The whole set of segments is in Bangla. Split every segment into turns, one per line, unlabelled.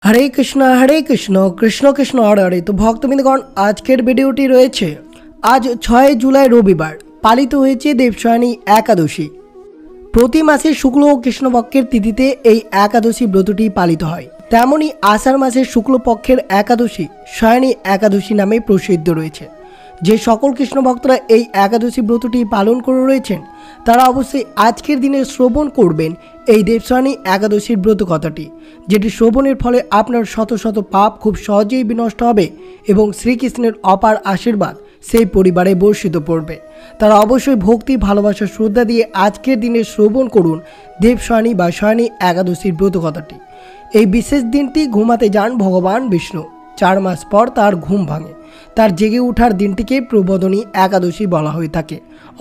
हरे कृष्ण कृष्ण कृष्ण हरे हरे। तो भक्तबृंदगण आजकेर भिडियोटी रयेछे आज 6 जुलाई रविवार पालित हयेछे देवशयनी एकादशी। प्रति मासे शुक्ल और कृष्णपक्षेर तिथिते এই एकादशी ব্রতটি पालित হয়। তেমনি आषाढ़ मासेर शुक्लपक्षेर एकादशी शयनी एकादशी नामे प्रसिद्ध रयेछे। যে সকল কৃষ্ণ ভক্তরা এই একাদশী ব্রতটি পালন করে রয়েছেন তারা অবশ্যই আজকের দিনে শ্রবণ করবেন এই দেবশয়নী একাদশীর ব্রত কথাটি, যেটি শ্রবণের ফলে আপনার শত শত পাপ খুব সহজেই বিনষ্ট হবে এবং শ্রীকৃষ্ণের অপার আশীর্বাদ সেই পরিবারে বর্ষিত পড়বে। তারা অবশ্যই ভক্তি ভালোবাসা শ্রদ্ধা দিয়ে আজকের দিনে শ্রবণ করুন দেবশয়নী বা শয়নী একাদশীর ব্রত কথাটি। এই বিশেষ দিনটি ঘুমাতে যান ভগবান বিষ্ণু। 4 মাস পর তার ঘুম ভাঙে। তার জেগে ওঠার দিনটিকে প্রবোধনী একাদশী বলা হয়ে থাকে।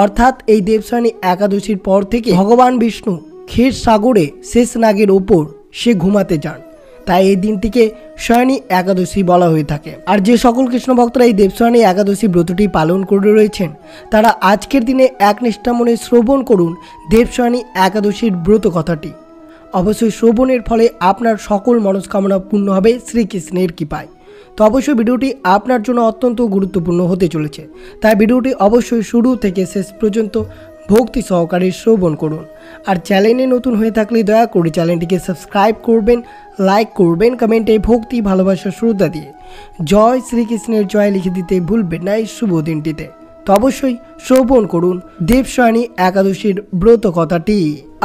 অর্থাৎ এই দেবশয়নী একাদশীর পর থেকে ভগবান বিষ্ণু ক্ষীর সাগরে শেষ নাগের ওপর সে ঘুমাতে যান, তাই এই দিনটিকে শয়নী একাদশী বলা হয়ে থাকে। আর যে সকল কৃষ্ণ ভক্তরা এই দেবশয়নী একাদশী ব্রতটি পালন করে রয়েছেন তারা আজকের দিনে একনিষ্ঠা মনে শ্রবণ করুন দেবশয়নী একাদশীর ব্রত কথাটি। অবশ্যই শ্রবণের ফলে আপনার সকল মনস্কামনা পূর্ণ হবে শ্রীকৃষ্ণের কৃপায়। তো অবশ্যই ভিডিওটি আপনার জন্য অত্যন্ত গুরুত্বপূর্ণ হতে চলেছে, তাই ভিডিওটি অবশ্যই শুরু থেকে শেষ পর্যন্ত ভক্তি সহকারে শ্রবণ করুন। আর চ্যানেলে নতুন হয়ে থাকলে দয়া করে চ্যানেলটিকে সাবস্ক্রাইব করবেন, লাইক করবেন, কমেন্টে ভক্তি ভালোবাসা শ্রদ্ধা দিয়ে জয় শ্রীকৃষ্ণের জয় লিখে দিতে ভুলবেন না এই শুভ দিনটিতে। তো অবশ্যই শ্রবণ করুন দেবশয়নী একাদশীর ব্রত কথাটি।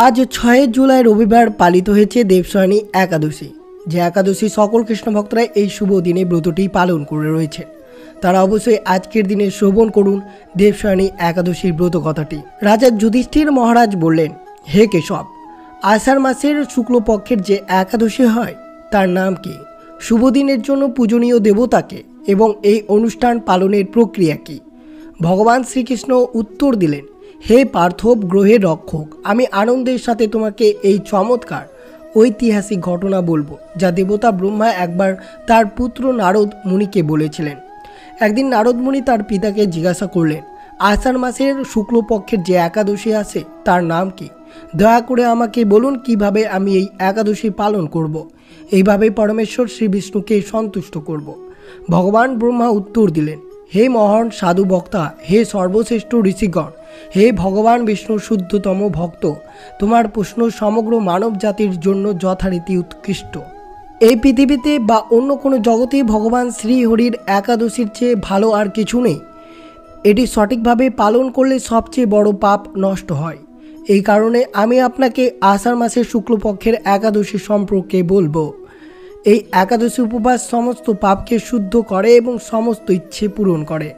আজ 6 জুলাই রবিবার পালিত হয়েছে দেবশয়নী একাদশী। যে একাদশী সকল কৃষ্ণ ভক্তরা এই শুভ দিনে ব্রতটি পালন করে রয়েছে তারা অবশ্যই আজকের দিনে শ্রবণ করুন দেবশয়নী একাদশীর ব্রত কথাটি। রাজা যুধিষ্ঠির মহারাজ বললেন, হে কেশব, আষাঢ় মাসের শুক্লপক্ষের যে একাদশী হয় তার নাম কি? শুভ দিনের জন্য পূজনীয় দেবতাকে এবং এই অনুষ্ঠান পালনের প্রক্রিয়া কি? ভগবান শ্রীকৃষ্ণ উত্তর দিলেন, হে পার্থব গ্রহের রক্ষক, আমি আনন্দের সাথে তোমাকে এই চমৎকার ঐতিহাসিক ঘটনা বলবো যা দেবতা ব্রহ্মা একবার তার পুত্র নারদ মুনিকে বলেছিলেন। একদিন নারদ মুনি তার পিতাকে জিজ্ঞাসা করলেন, আষাঢ় মাসের শুক্লপক্ষের যে একাদশী আছে তার নাম কি? দয়া করে আমাকে বলুন কিভাবে আমি এই একাদশী পালন করব। এইভাবে পরমেশ্বর শ্রী বিষ্ণুকে সন্তুষ্ট করব। ভগবান ব্রহ্মা উত্তর দিলেন, হে মহান সাধু বক্তা, হে সর্বশ্রেষ্ঠ ঋষিগণ, হে ভগবান বিষ্ণুর শুদ্ধতম ভক্ত, তোমার প্রশ্ন সমগ্র মানব জাতির জন্য যথারীতি উৎকৃষ্ট। এই পৃথিবীতে বা অন্য কোনো জগতে ভগবান শ্রীহরির একাদশীর চেয়ে ভালো আর কিছু নেই। এটি সঠিকভাবে পালন করলে সবচেয়ে বড় পাপ নষ্ট হয়। এই কারণে আমি আপনাকে আষাঢ় মাসের শুক্লপক্ষের একাদশী সম্পর্কে বলবো। এই একাদশী উপবাস সমস্ত পাপকে শুদ্ধ করে এবং সমস্ত ইচ্ছে পূরণ করে।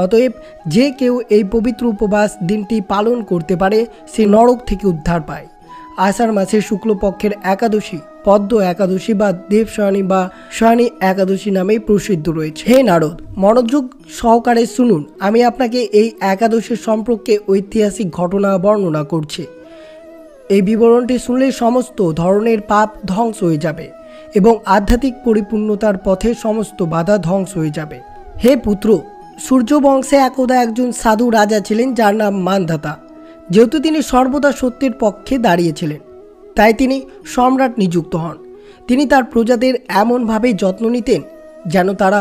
অতএব যে কেউ এই পবিত্র উপবাস দিনটি পালন করতে পারে সে নরক থেকে উদ্ধার পায়। আষাঢ় মাসের শুক্লপক্ষের একাদশী পদ্ম একাদশী বা দেবশয়নী বা শয়নী একাদশী নামে প্রসিদ্ধ রয়েছে। হে নারদ, মনোযোগ সহকারে শুনুন, আমি আপনাকে এই একাদশীর সম্পর্কে ঐতিহাসিক ঘটনা বর্ণনা করছি। এই বিবরণটি শুনলে সমস্ত ধরনের পাপ ধ্বংস হয়ে যাবে এবং আধ্যাত্মিক পরিপূর্ণতার পথে সমস্ত বাধা ধ্বংস হয়ে যাবে। হে পুত্র, সূর্যবংশে একদা একজন সাধু রাজা ছিলেন যার নাম মানধাতা। যেহেতু তিনি সর্বদা সত্যের পক্ষে দাঁড়িয়েছিলেন তাই তিনি সম্রাট নিযুক্ত হন। তিনি তার প্রজাদের এমনভাবে যত্ন নিতেন যেন তারা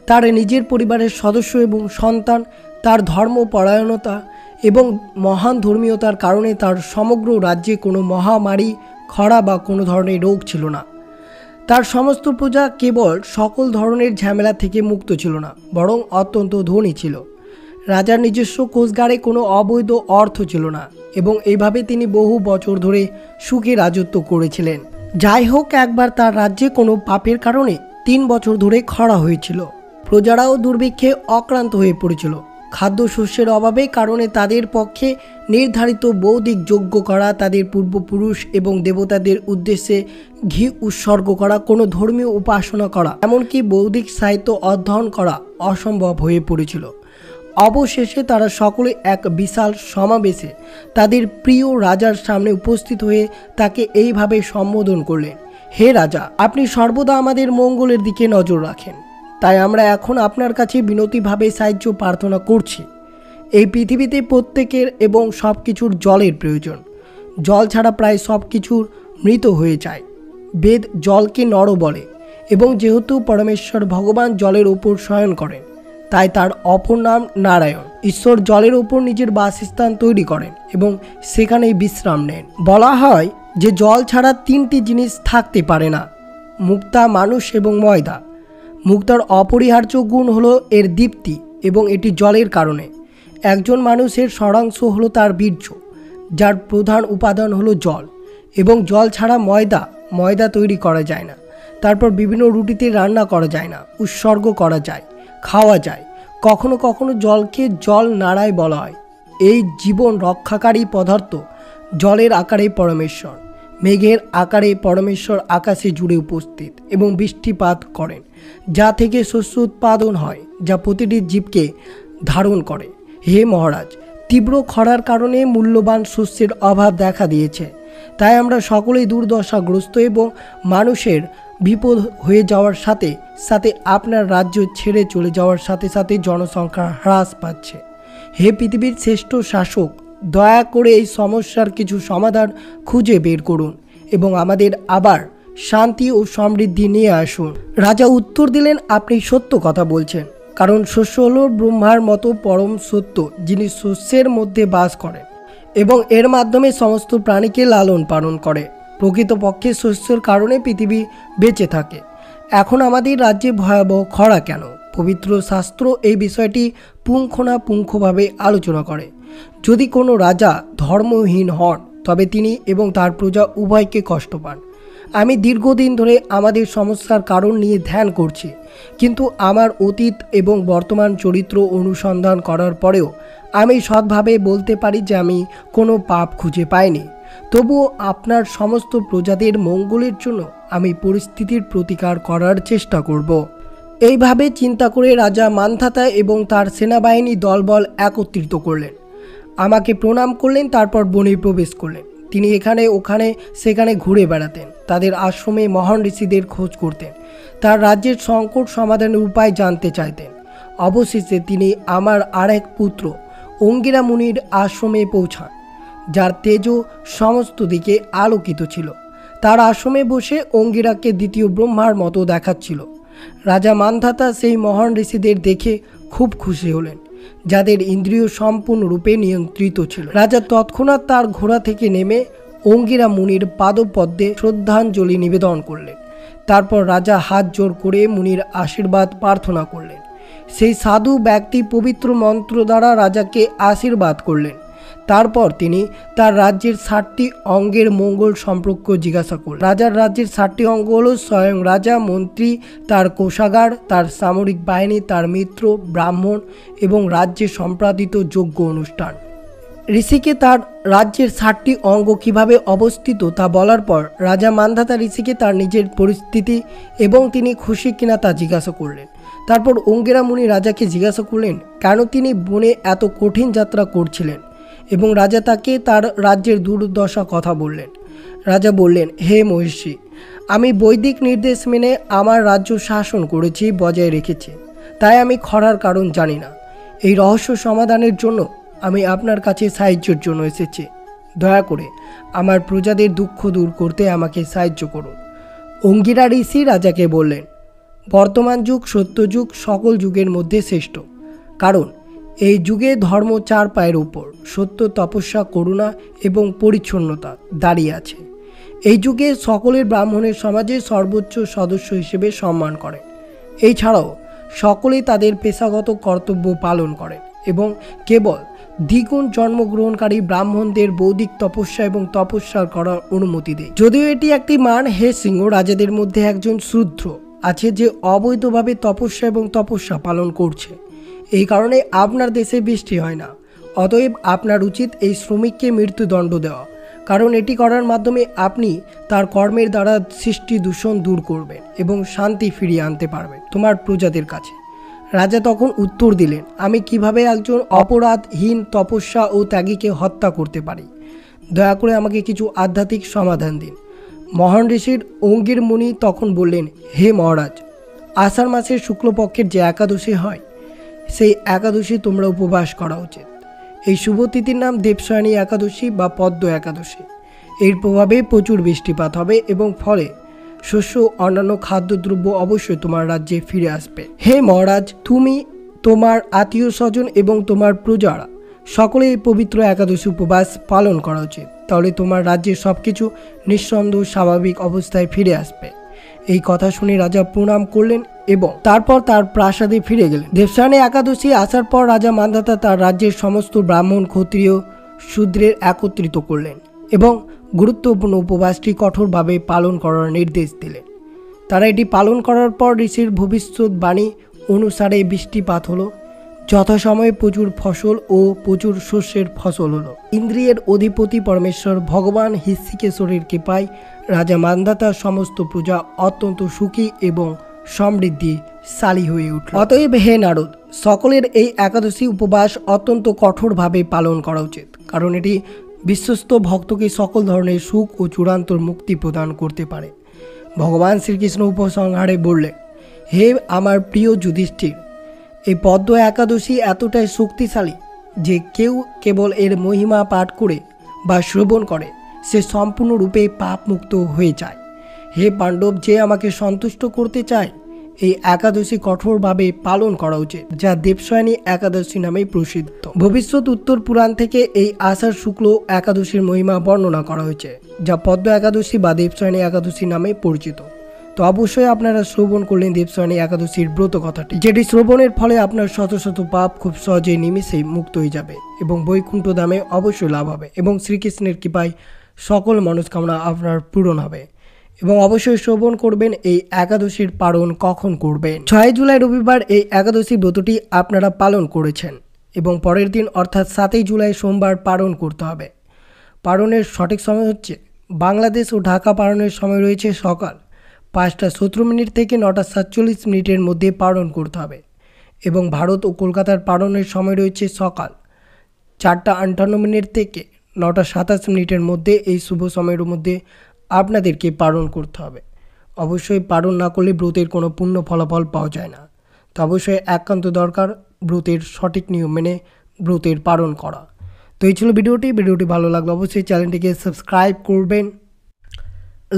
তার নিজের পরিবারের সদস্য এবং সন্তান। তার ধর্মপরায়ণতা এবং মহান ধর্মীয়তার কারণে তার সমগ্র রাজ্যে কোনো মহামারী, খরা বা কোনো ধরনের রোগ ছিল না। তার সমস্ত প্রজা কেবল সকল ধরনের ঝামেলা থেকে মুক্ত ছিল না, বরং অত্যন্ত ধনী ছিল। রাজার নিজস্ব কোষাগারে কোনো অবৈধ অর্থ ছিল না এবং এইভাবে তিনি বহু বছর ধরে সুখে রাজত্ব করেছিলেন। যাই হোক, একবার তার রাজ্যে কোনো পাপের কারণে 3 বছর ধরে খরা হয়েছিল। প্রজারাও দুর্ভিক্ষে অক্লান্ত হয়ে পড়েছিল। খাদ্যশস্যের অভাবের কারণে তাদের পক্ষে নির্ধারিত বৌদ্ধিক যজ্ঞ করা, তাদের পূর্বপুরুষ এবং দেবতাদের উদ্দেশ্যে ঘি উৎসর্গ করা, কোনো ধর্মীয় উপাসনা করা, এমনকি বৌদ্ধিক সাহিত্য অধ্যয়ন করা অসম্ভব হয়ে পড়েছিল। অবশেষে তারা সকলে এক বিশাল সমাবেশে তাদের প্রিয় রাজার সামনে উপস্থিত হয়ে তাকে এইভাবে সম্বোধন করলেন, হে রাজা, আপনি সর্বদা আমাদের মঙ্গলের দিকে নজর রাখেন, তাই আমরা এখন আপনার কাছে বিনতিভাবে সাহায্য প্রার্থনা করছি। এই পৃথিবীতে প্রত্যেকের এবং সব কিছুর জলের প্রয়োজন। জল ছাড়া প্রায় সব কিছুর মৃত হয়ে যায়। বেদ জলকে নর বলে এবং যেহেতু পরমেশ্বর ভগবান জলের উপর শয়ন করেন, তাই তার অপর নাম নারায়ণ। ঈশ্বর জলের উপর নিজের বাসস্থান তৈরি করেন এবং সেখানেই বিশ্রাম নেন। বলা হয় যে জল ছাড়া তিনটি জিনিস থাকতে পারে না, মুক্তা, মানুষ এবং ময়দা। মুক্তার অপরিহার্য গুণ হলো এর দীপ্তি এবং এটি জলের কারণে। একজন মানুষের ষড়াংশ হলো তার বীর্য, যার প্রধান উপাদান হলো জল, এবং জল ছাড়া ময়দা তৈরি করা যায় না। তারপর বিভিন্ন রুটিতে রান্না করা যায় না, উৎসর্গ করা যায়, খাওয়া যায়। কখনো কখনো জলকে জল নাড়াই বলা হয়। এই জীবন রক্ষাকারী পদার্থ জলের আকারে পরমেশ্বর, মেঘের আকারে পরমেশ্বর আকাশে জুড়ে উপস্থিত এবং বৃষ্টিপাত করেন, যা থেকে শস্য উৎপাদন হয়, যা প্রতিটি জীবকে ধারণ করে। হে মহারাজ, তীব্র খরার কারণে মূল্যবান শস্যের অভাব দেখা দিয়েছে। তাই আমরা সকলেই দুর্দশাগ্রস্ত এবং মানুষের বিপদ হয়ে যাওয়ার সাথে সাথে আপনার রাজ্য ছেড়ে চলে যাওয়ার সাথে সাথে জনসংখ্যা হ্রাস পাচ্ছে। হে পৃথিবীর শ্রেষ্ঠ শাসক, দয়া করে এই সমস্যার কিছু সমাধান খুঁজে বের করুন এবং আমাদের আবার শান্তি ও সমৃদ্ধি নিয়ে আসুন। রাজা উত্তর দিলেন, আপনি সত্য কথা বলছেন, কারণ শস্য হল ব্রহ্মার মতো পরম সত্য, যিনি শস্যের মধ্যে বাস করেন এবং এর মাধ্যমে সমস্ত প্রাণীকে লালন পালন করে। প্রকৃতপক্ষে শস্যের কারণে পৃথিবী বেঁচে থাকে। এখন আমাদের রাজ্যে ভয়াবহ খরা কেন? পবিত্র শাস্ত্র এই বিষয়টি পুঙ্খানুপুঙ্খভাবে আলোচনা করে। যদি কোনো রাজা ধর্মহীন হন, তবে তিনি এবং তার প্রজা উভয়কে কষ্ট পান। আমি দীর্ঘদিন ধরে আমাদের সমস্যার কারণ নিয়ে ধ্যান করছি, কিন্তু আমার অতীত এবং বর্তমান চরিত্র অনুসন্ধান করার পরেও আমি সৎভাবে বলতে পারি যে আমি কোনো পাপ খুঁজে পাইনি। তবুও আপনার সমস্ত প্রজাদের মঙ্গলের জন্য আমি পরিস্থিতির প্রতিকার করার চেষ্টা করব। এইভাবে চিন্তা করে রাজা মান্ধাতা এবং তার সেনাবাহিনী দলবল একত্রিত করলেন, আমাকে প্রণাম করলেন, তারপর বনে প্রবেশ করলেন। তিনি এখানে ওখানে সেখানে ঘুরে বেড়াতেন, তাদের আশ্রমে মহান ঋষিদের খোঁজ করতেন, তার রাজ্যের সংকট সমাধানের উপায় জানতে চাইতেন। অবশেষে তিনি আমার আরেক পুত্র অঙ্গিরা মুনির আশ্রমে পৌঁছান, যার তেজও সমস্ত দিকে আলোকিত ছিল। তার আশ্রমে বসে অঙ্গিরাকে দ্বিতীয় ব্রহ্মার মতো দেখাচ্ছিল। রাজা মান্ধাতা সেই মহান ঋষিদের দেখে খুব খুশি হলেন, যাদের ইন্দ্রিয় সম্পূর্ণরূপে নিয়ন্ত্রিত ছিল। রাজা তৎক্ষণাৎ তার ঘোড়া থেকে নেমে অঙ্গিরা মুনির পাদপদ্মে শ্রদ্ধাঞ্জলি নিবেদন করলেন। তারপর রাজা হাত জোর করে মুনির আশীর্বাদ প্রার্থনা করলেন। সেই সাধু ব্যক্তি পবিত্র মন্ত্র দ্বারা রাজাকে আশীর্বাদ করলেন। তারপর তিনি তার রাজ্যের 7টি অঙ্গের মঙ্গল সম্পর্কে জিজ্ঞাসা করলেন। রাজার রাজ্যের 7টি অঙ্গ হল স্বয়ং রাজা, মন্ত্রী, তার কোষাগার, তার সামরিক বাহিনী, তার মিত্র, ব্রাহ্মণ এবং রাজ্যে সম্পাদিত যজ্ঞ অনুষ্ঠান। ঋষিকে তার রাজ্যের 7টি অঙ্গ কিভাবে অবস্থিত তা বলার পর রাজা মান্ধাতা ঋষিকে তার নিজের পরিস্থিতি এবং তিনি খুশি কিনা তা জিজ্ঞাসা করলেন। তারপর অঙ্গিরা মুনি রাজাকে জিজ্ঞাসা করলেন কেন তিনি বনে এত কঠিন যাত্রা করছিলেন, এবং রাজা তাকে তার রাজ্যের দুর্দশা কথা বললেন। রাজা বললেন, হে মহিষী, আমি বৈদিক নির্দেশ মেনে আমার রাজ্য শাসন করেছি, বজায় রেখেছি, তাই আমি খরার কারণ জানি না। এই রহস্য সমাধানের জন্য আমি আপনার কাছে সাহায্যের জন্য এসেছি। দয়া করে আমার প্রজাদের দুঃখ দূর করতে আমাকে সাহায্য করুন। অঙ্গিরা ঋষি রাজাকে বললেন, বর্তমান যুগ সত্যযুগ সকল যুগের মধ্যে শ্রেষ্ঠ, কারণ এই যুগে ধর্ম 4 পায়ের উপর, সত্য, তপস্যা, করুণা এবং পরিচ্ছন্নতা দাঁড়িয়ে আছে। এই যুগে সকলের ব্রাহ্মণের সমাজে সর্বোচ্চ সদস্য হিসেবে সম্মান করেন। এছাড়াও সকলেই তাদের পেশাগত কর্তব্য পালন করেন এবং কেবল দ্বিগুণ জন্মগ্রহণকারী ব্রাহ্মণদের বৌদ্ধিক তপস্যা এবং তপস্যা করার অনুমতি দেয়। যদিও এটি একটি মান, হে সিংহ, রাজাদের মধ্যে একজন শূদ্র আছে যে অবৈধভাবে তপস্যা এবং তপস্যা পালন করছে। এই কারণে আপনার দেশে বৃষ্টি হয় না। অতএব আপনার উচিত এই শ্রমিককে মৃত্যুদণ্ড দেওয়া, কারণ এটি করার মাধ্যমে আপনি তার কর্মের দ্বারা সৃষ্টি দূষণ দূর করবেন এবং শান্তি ফিরিয়ে আনতে পারবেন তোমার প্রজাদের কাছে। রাজা তখন উত্তর দিলেন, আমি কিভাবে একজন অপরাধহীন তপস্যা ও ত্যাগীকে হত্যা করতে পারি? দয়া করে আমাকে কিছু আধ্যাত্মিক সমাধান দিন। মহান ঋষির অঙ্গির মুনি তখন বললেন, হে মহারাজ, আষাঢ় মাসের শুক্লপক্ষের যে একাদশী হয়, সেই একাদশী তোমরা উপবাস করা উচিত। এই শুভ তিথির নাম দেবশয়নী একাদশী বা পদ্ম একাদশী। এর প্রভাবে প্রচুর বৃষ্টিপাত হবে এবং ফলে শস্য অন্যান্য খাদ্যদ্রব্য অবশ্যই তোমার রাজ্যে ফিরে আসবে। হে মহারাজ, তুমি, তোমার আত্মীয় স্বজন এবং তোমার প্রজারা সকলে এই পবিত্র একাদশী উপবাস পালন করা উচিত। তাহলে তোমার রাজ্যে সব কিছু নিঃসন্দেহ স্বাভাবিক অবস্থায় ফিরে আসবে। এই কথা শুনে রাজা প্রণাম করলেন এবং তারপর তার প্রাসাদে ফিরে গেলেন। দেবসায়নী একাদশী আসার পর রাজা মান্ধাতা তার রাজ্যের সমস্ত ব্রাহ্মণ, ক্ষত্রিয়, শূদ্রের একত্রিত করলেন এবং গুরুত্বপূর্ণ উপবাসটি কঠোরভাবে পালন করার নির্দেশ দিলেন। তারা এটি পালন করার পর ঋষির ভবিষ্যৎবাণী অনুসারে বৃষ্টিপাত হলো। যথাসময়ে প্রচুর ফসল ও প্রচুর শস্যের ফসল হলো। ইন্দ্রিয়ের অধিপতি পরমেশ্বর ভগবান হৃষিকেশ্বরের কৃপায় রাজা মান্ধাতার সমস্ত প্রজা অত্যন্ত সুখী এবং সমৃদ্ধিশালী হয়ে উঠল। অতএব হে নারদ, সকলের এই একাদশী উপবাস অত্যন্ত কঠোরভাবে পালন করা উচিত, কারণ এটি বিশ্বস্ত ভক্তকে সকল ধরনের সুখ ও চূড়ান্ত মুক্তি প্রদান করতে পারে। ভগবান শ্রীকৃষ্ণ উপসংহারে বললেন, হে আমার প্রিয় যুধিষ্ঠির, এই পদ্ম একাদশী এতটাই শক্তিশালী যে কেউ কেবল এর মহিমা পাঠ করে বা শ্রবণ করে সে সম্পূর্ণরূপে পাপমুক্ত হয়ে যায়। হে পাণ্ডব, যে আমাকে সন্তুষ্ট করতে চায় এই একাদশী কঠোরভাবে পালন করা উচিত, যা দেবসায়নী একাদশী নামে প্রসিদ্ধ। ভবিষ্যৎ উত্তর পুরাণ থেকে এই আষাঢ় শুক্ল একাদশীর মহিমা বর্ণনা করা হয়েছে, যা পদ্ম একাদশী বা দেবসায়নী একাদশী নামে পরিচিত। তো অবশ্যই আপনারা শ্রবণ করলেন দেবসায়নী একাদশীর ব্রত কথাটি, যেটি শ্রবণের ফলে আপনার শত শত পাপ খুব সহজেই নিমেষেই মুক্ত হয়ে যাবে এবং বৈকুণ্ঠ ধামে অবশ্যই লাভ হবে এবং শ্রীকৃষ্ণের কৃপায় সকল মনস্কামনা আপনার পূরণ হবে। এবং অবশ্যই শ্রবণ করবেন এই একাদশীর পালন কখন করবেন। 6 জুলাই রবিবার এই একাদশী ব্রতটি আপনারা পালন করেছেন এবং পরের দিন অর্থাৎ 7 জুলাই সোমবার পালন করতে হবে। পালনের সঠিক সময় হচ্ছে বাংলাদেশ ও ঢাকা পালনের সময় রয়েছে সকাল 5:17 থেকে 9:47 মধ্যে পালন করতে হবে এবং ভারত ও কলকাতার পালনের সময় রয়েছে সকাল 4:58 থেকে 9:27 মধ্যে। এই শুভ সময়ের মধ্যে আপনাদেরকে পালন করতে হবে। অবশ্যই পালন না করলে ব্রতের কোনো পূর্ণ ফলাফল পাওয়া যায় না। তো অবশ্যই একান্ত দরকার ব্রতের সঠিক নিয়ম মেনে ব্রতের পালন করা। তো এই ছিল ভিডিওটি ভালো লাগলে অবশ্যই চ্যানেলটিকে সাবস্ক্রাইব করবেন,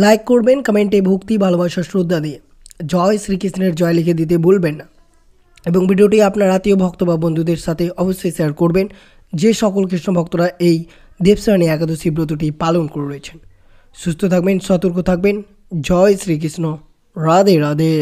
লাইক করবেন, কমেন্টে ভক্তি, ভালোবাসা, শ্রদ্ধা দিয়ে জয় শ্রীকৃষ্ণের জয় লিখে দিতে ভুলবেন না এবং ভিডিওটি আপনার আত্মীয় ভক্ত বা বন্ধুদের সাথে অবশ্যই শেয়ার করবেন, যে সকল কৃষ্ণ ভক্তরা এই দেবসায়নী একাদশী ব্রতটি পালন করে রয়েছেন। সুস্থ থাকবেন, সতর্ক থাকবেন। জয় শ্রীকৃষ্ণ, রাধে রাধে।